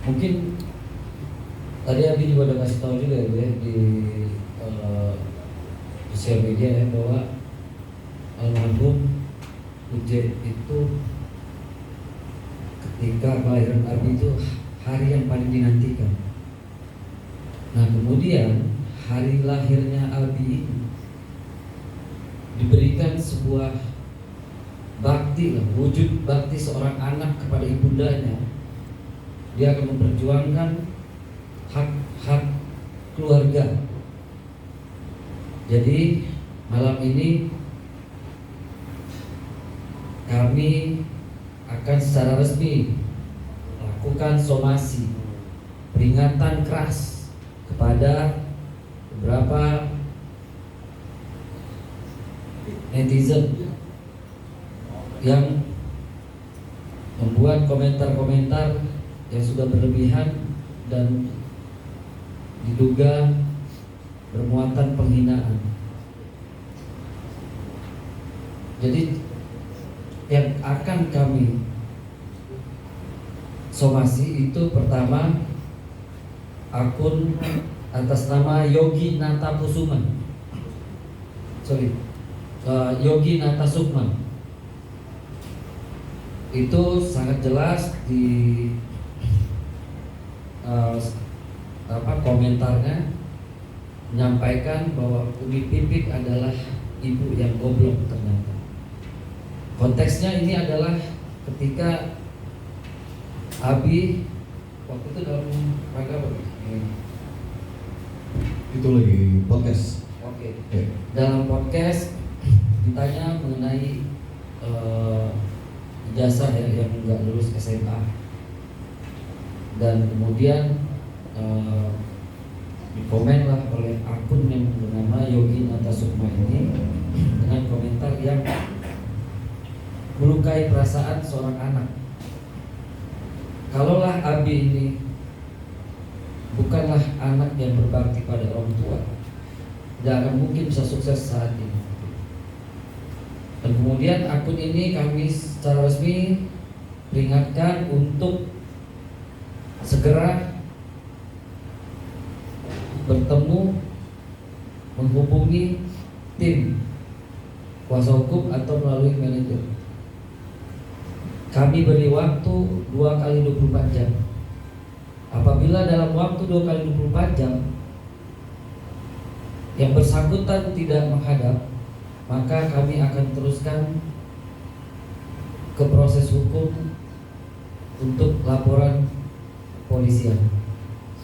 Mungkin tadi Abi juga udah kasih tahu juga ya di sosial media ya, bahwa almarhum Uje itu ketika kelahiran Abi itu hari yang paling dinantikan. Nah kemudian hari lahirnya Abi ini diberikan sebuah bakti lah, wujud bakti seorang anak kepada ibundanya. Dia akan memperjuangkan hak-hak keluarga. Jadi malam ini kami akan secara resmi lakukan somasi peringatan keras kepada beberapa netizen yang membuat komentar-komentar yang sudah berlebihan dan diduga bermuatan penghinaan. Jadi yang akan kami somasi itu pertama akun atas nama Yogi Natakusuma, Yogi Natasukma. Itu sangat jelas di komentarnya menyampaikan bahwa Umi Pipik adalah ibu yang goblok ternyata. Konteksnya ini adalah ketika Abi waktu itu dalam rangka apa? Itu lagi podcast. Oke. Dalam podcast ditanya mengenai ijazah yang nggak lulus SMA, dan kemudian dikomen lah oleh akun yang bernama Yogi Natasukma ini dengan komentar yang melukai perasaan seorang anak. Kalaulah Abi ini bukanlah anak yang berbakti pada orang tua, tidak akan mungkin bisa sukses saat ini. Dan kemudian akun ini kami secara resmi peringatkan untuk segera bertemu, menghubungi tim kuasa hukum atau melalui manajer. Kami beri waktu 2 kali 24 jam. Apabila dalam waktu 2 kali 24 jam yang bersangkutan tidak menghadap, maka kami akan teruskan ke proses hukum untuk laporan kepolisian.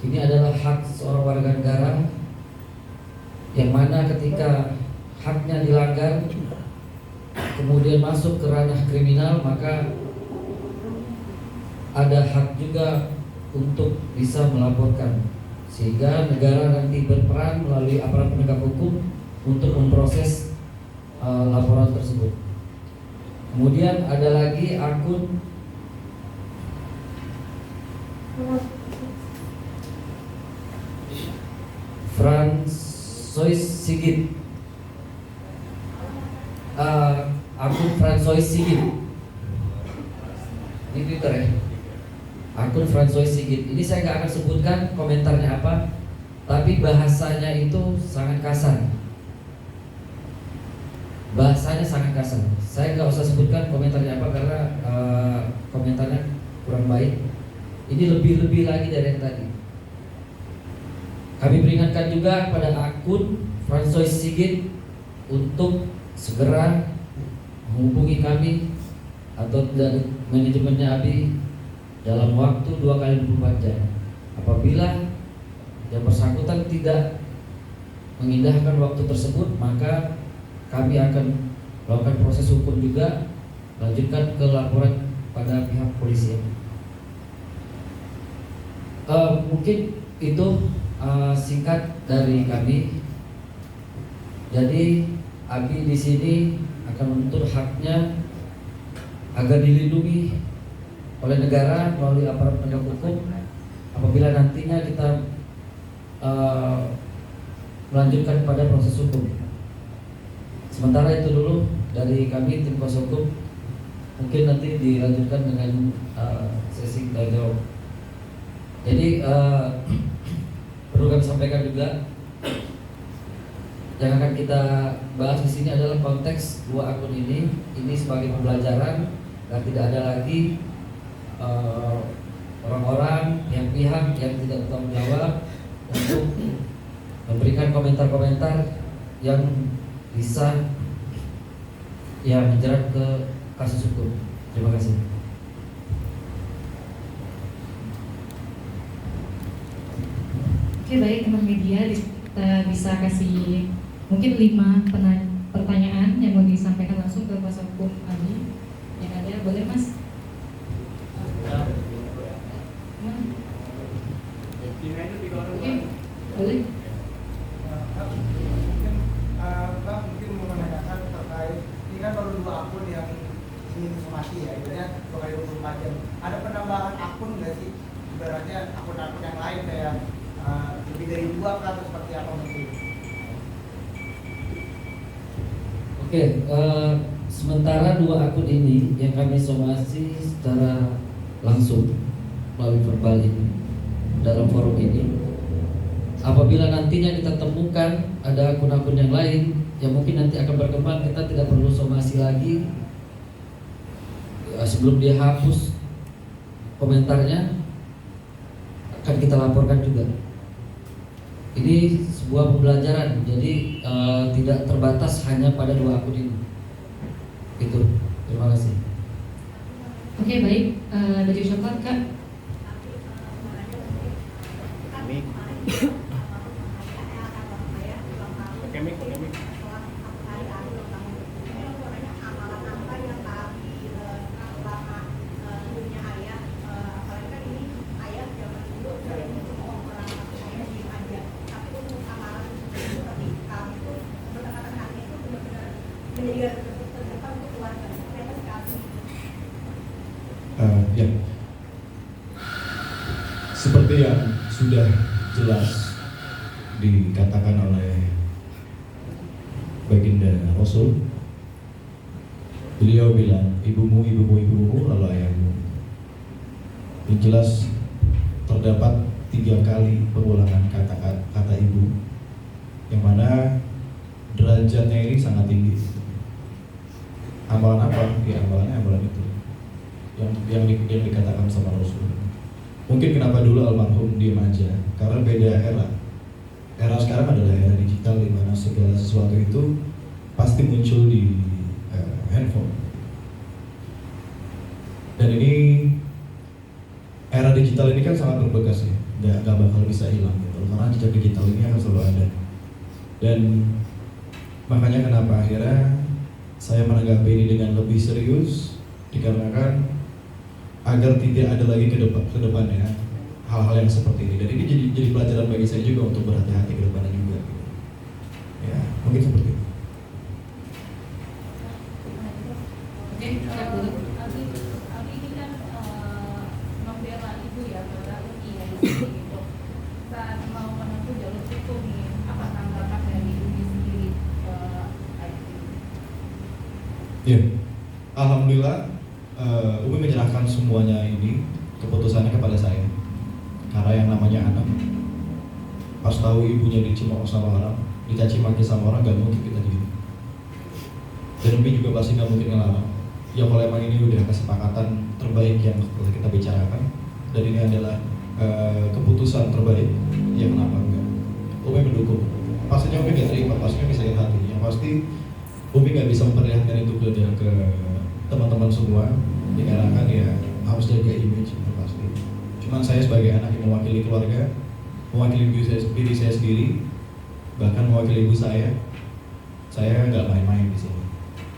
Ini adalah hak seorang warga negara yang mana ketika haknya dilanggar kemudian masuk ke ranah kriminal, maka ada hak juga untuk bisa melaporkan, sehingga negara nanti berperan melalui aparat penegak hukum untuk memproses laporan tersebut. Kemudian ada lagi akun Fransois Sigit, akun Fransois Sigit, ini Twitter ya, akun Fransois Sigit. Ini saya nggak akan sebutkan komentarnya apa, tapi bahasanya itu sangat kasar. Bahasanya sangat kasar. Saya nggak usah sebutkan komentarnya apa karena komentarnya kurang baik. Ini lebih lagi dari yang tadi. Kami peringatkan juga pada akun Fransois Sigit untuk segera menghubungi kami atau dari manajemennya Abi dalam waktu 2 kali 24 jam. Apabila yang bersangkutan tidak mengindahkan waktu tersebut, maka kami akan melakukan proses hukum juga, lanjutkan ke laporan pada pihak polisi. Mungkin itu singkat dari kami. Jadi Abi di sini akan menuntut haknya agar dilindungi oleh negara melalui aparat penegak hukum apabila nantinya kita melanjutkan pada proses hukum. Sementara itu dulu dari kami tim kuasa hukum. Mungkin nanti dilanjutkan dengan sesi tanya jawab. Jadi perlu kami sampaikan juga, yang akan kita bahas di sini adalah konteks dua akun ini sebagai pembelajaran, dan tidak ada lagi orang-orang pihak-pihak yang tidak bertanggung jawab untuk memberikan komentar-komentar yang bisa menjerat ke kasus hukum. Terima kasih. Oke, baik teman media, kita bisa kasih mungkin 5 pertanyaan yang mau disampaikan langsung ke kuasa hukum Abi. Yang ada, boleh Mas? Oke, boleh. Bang mungkin mau menanyakan terkait ini kan baru 2 akun yang ingin somasi ya, ibaratnya 2 kali 24 jam. Ada penambahan akun nggak sih? Ibaratnya akun-akun yang lain kayak lebih dari 2 atau seperti apa mungkin? Oke, sementara 2 akun ini yang kami somasi secara langsung melalui verbal ini dalam forum ini. Apabila nantinya kita temukan ada akun-akun yang lain yang mungkin nanti akan berkembang, kita tidak perlu somasi lagi. Sebelum dia hapus komentarnya, akan kita laporkan juga. Ini sebuah pembelajaran, jadi tidak terbatas hanya pada 2 akun ini. Itu. Terima kasih. Oke, baik. Dari ucapan Kak. Ya, seperti yang sudah jelas dikatakan oleh baginda Rasul, beliau bilang ibumu, ibumu, ibumu, lalu ayahmu. Yang jelas terdapat 3 kali pengulangan kata ibu, yang mana derajatnya ini sangat tinggi. Amalan apa? Ya amalannya amalan itu yang dikatakan sama Rasul. Mungkin kenapa dulu almarhum diam aja, karena beda era. Era sekarang adalah era digital, di mana segala sesuatu itu pasti muncul di handphone. Dan ini era digital ini kan sangat berbekas ya, nggak bakal bisa hilang gitu, karena jejak digital ini akan selalu ada. Dan makanya kenapa akhirnya saya menanggapi ini dengan lebih serius, dikarenakan agar tidak ada lagi ke depannya hal-hal yang seperti ini. Dan ini jadi pelajaran bagi saya juga untuk berhati-hati ke depannya juga gitu. Ya, mungkin seperti itu. Oke, Kak, boleh. Abi ini kan membela ibu ya, membela Uki ya gitu. Saat mau menempuh jalur hukum nih, apa tanggapan dari Uki sendiri terkait ini? Ya, alhamdulillah Umi menyerahkan semuanya ini keputusannya kepada saya. Karena yang namanya anak, pas tahu ibunya dicemooh sama orang, dicaci maki sama orang, gak mungkin kita diem. Dan Umi juga pasti gak mungkin ngelarang. Ya kalau emang ini udah kesepakatan terbaik yang kita bicarakan, dan ini adalah keputusan terbaik, ya kenapa enggak? Umi mendukung. Pastinya Umi gak terima, pastinya bisa sakit hati. Yang pasti Umi gak bisa memperlihatkan itu ke teman-teman semua, dikarenakan ya harus jaga image itu pasti. Cuman saya sebagai anak yang mewakili keluarga, mewakili diri saya sendiri, bahkan mewakili ibu saya nggak main-main di sini.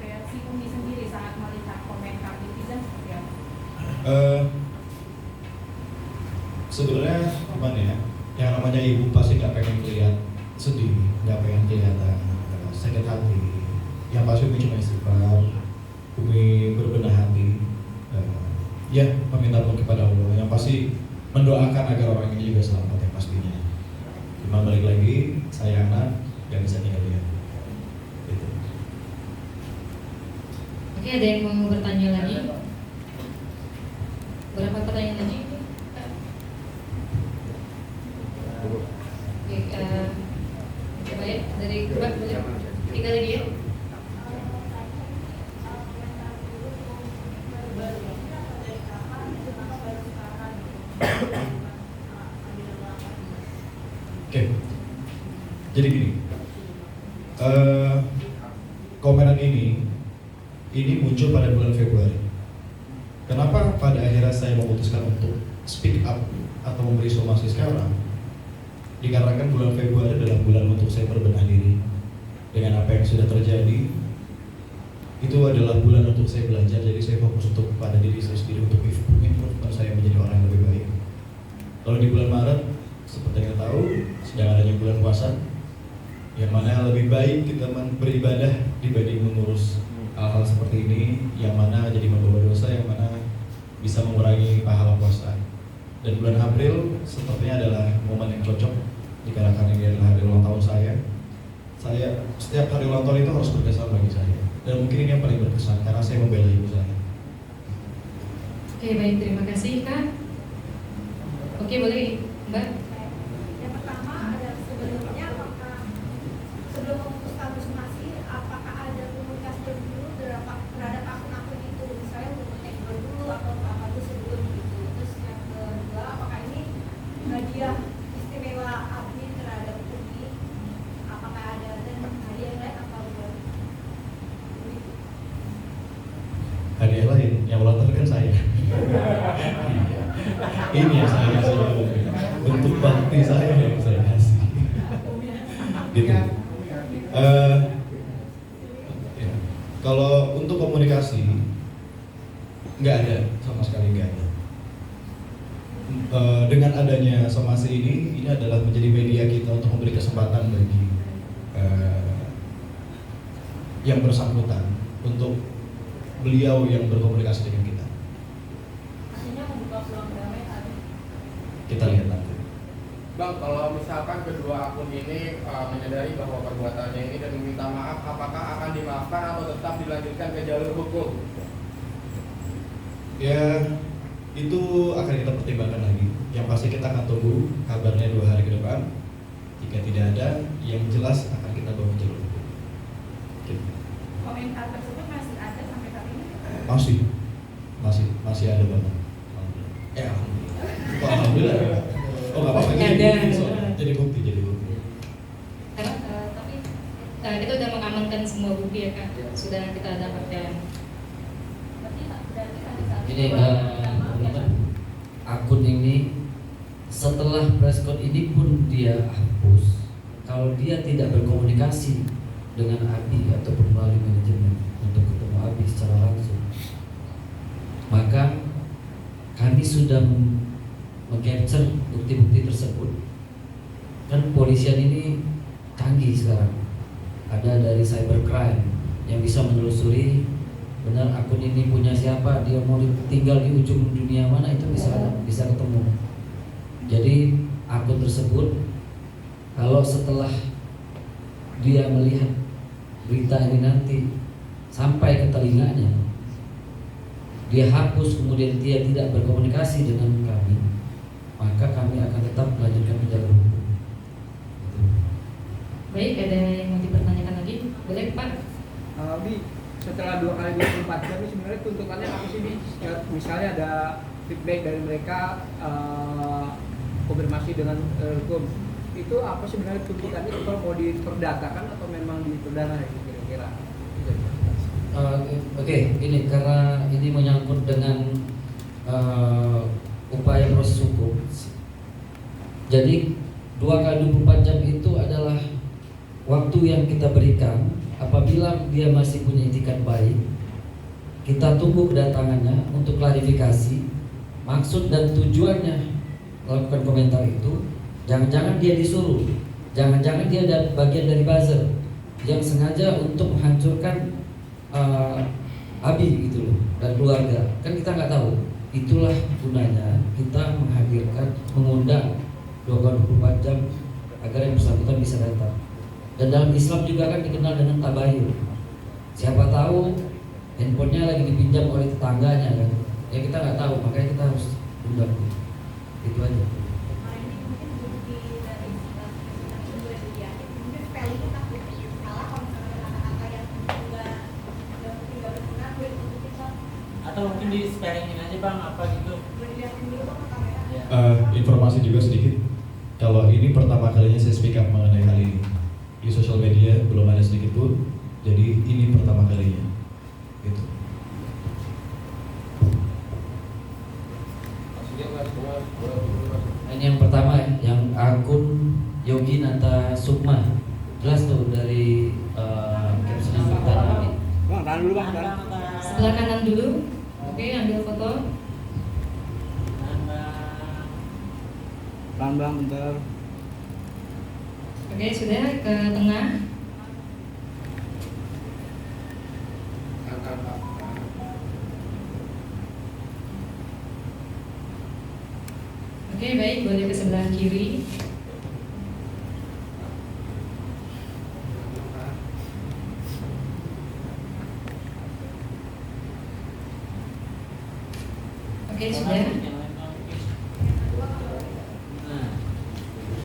Reaksi Umi sendiri saat melihat komentar netizen seperti apa? Sebenarnya gimana ya? Yang namanya ibu pasti nggak pengen kelihatan sedih, nggak pengen kelihatan sakit hati. Yang pasti Umi cuma istighfar, Umi berbenah hati, ya meminta ampun kepada Allah. Yang pasti mendoakan agar orang ini juga selamat yang pastinya. Cuma balik lagi, saya anak gak bisa tinggal diam. Gitu. Oke, ada yang mau bertanya lagi? Berapa pertanyaan lagi? Oke, baik dari Mbak boleh 3 lagi ya. Oke, jadi gini, komenan ini muncul pada bulan Februari. Kenapa pada akhirnya saya memutuskan untuk speak up atau memberi somasi sekarang? Dikarenakan bulan Februari adalah bulan untuk saya berbenah diri dengan apa yang sudah terjadi. Itu adalah bulan untuk saya belajar, jadi saya fokus untuk pada diri saya sendiri untuk improve saya menjadi orang yang lebih baik. Lalu di bulan Maret, seperti yang kita tahu, sedang adanya bulan puasa, yang mana lebih baik kita beribadah dibanding mengurus hal-hal seperti ini, yang mana jadi membawa dosa, yang mana bisa mengurangi pahala puasa. Dan bulan April sepertinya adalah momen yang cocok, dikarenakan ini adalah hari ulang tahun saya. Setiap hari ulang tahun itu harus berkesan bagi saya, dan mungkin ini yang paling berkesan karena saya membela ibu saya. Oke, baik, terima kasih Kak. Oke, boleh Mbak. Yang pertama ada sebelumnya apakah sebelum memutuskan somasi apakah ada komunikasi dulu terhadap akun-akun itu, misalnya untuk cek dulu atau apa dulu sebelum gitu. Terus yang kedua, apakah ini hadiah istimewa admin terhadap Umi, apakah ada dan hadiah yang lain atau bukan? Hadiah lain yang ulang tahun kan saya. Ini yang saya kasih, bentuk bakti saya yang saya kasih. Gitu. Ya. Kalau untuk komunikasi nggak ada, sama sekali nggak ada. Dengan adanya somasi ini adalah menjadi media kita untuk memberi kesempatan bagi yang bersangkutan untuk beliau yang berkomunikasi dengan kita. Artinya membuka peluang damai tadi. Kita lihat nanti. Bang, kalau misalkan kedua akun ini menyadari bahwa perbuatannya ini dan meminta maaf, apakah akan dimaafkan atau tetap dilanjutkan ke jalur hukum? Ya, itu akan kita pertimbangkan lagi. Yang pasti kita akan tunggu kabarnya 2 hari ke depan. Jika tidak ada, yang jelas akan kita bawa ke jalur hukum. Gitu. Komentar tersebut masih ada sampai saat ini? Masih ada banget. Alhamdulillah. Kok alhamdulillah? Oh nggak apa-apa. Jadi bukti. Karena tapi kita udah mengamankan semua bukti ya Kak, sudah kita dapatkan. Berarti sampai saat Ini teman-teman, akun ini setelah preskon ini pun dia hapus. Kalau dia tidak berkomunikasi dengan Abi ataupun melalui manajemen untuk ketemu Abi secara langsung, maka kami sudah meng-capture bukti-bukti tersebut. Kan polisian ini canggih sekarang, ada dari cybercrime yang bisa menelusuri benar akun ini punya siapa, dia mau tinggal di ujung dunia mana, itu bisa ketemu. Jadi akun tersebut kalau setelah dia melihat berita ini nanti sampai ke telinganya, dia hapus kemudian dia tidak berkomunikasi dengan kami, maka kami akan tetap melanjutkan ke jalur hukum. Baik, ada yang mau dipertanyakan lagi? Boleh Pak? Bi, setelah 2 kali 24 jam ini sebenarnya tuntutannya apa sih Bi? Misalnya ada feedback dari mereka, konfirmasi dengan hukum, itu apa sebenarnya tuntutannya, kalau mau diperdatakan atau memang diperdana ya kira-kira? Oke, ini karena ini menyangkut dengan upaya proses hukum. Jadi 2 kali 24 jam itu adalah waktu yang kita berikan. Apabila dia masih punya itikat baik, kita tunggu kedatangannya untuk klarifikasi maksud dan tujuannya melakukan komentar itu. Jangan-jangan dia disuruh, jangan-jangan dia bagian dari buzzer yang sengaja untuk menghancurkan Abi gitu loh dan keluarga. Kan kita nggak tahu. Itulah gunanya kita menghadirkan, mengundang 24 jam agar yang bersangkutan bisa datang. Dan dalam Islam juga kan dikenal dengan tabayun. Siapa tahu handphonenya lagi dipinjam oleh tetangganya kan, ya kita nggak tahu, makanya kita harus undang. Itu aja. Hari ini mungkin bukti dari atau mungkin di sparingin aja bang apa gitu. Boleh dilihatin dulu bang ke kamera. Ya. Informasi juga sedikit, kalau ini pertama kalinya saya speak up mengenai hal ini di sosial media, belum ada sedikit pun, jadi ini pertama kalinya gitu. Ini yang pertama, yang akun Yogi Nata Sukma, jelas tuh dari caption yang pertama. Bang, tahan dulu bang. Tahan, Tahan. tahan. Sebelah kanan dulu. Oke, ambil foto. Tahan, bang. Tahan bang, bentar. Oke, sudah ke tengah. Oke, baik, boleh ke sebelah kiri. Oke, sudah.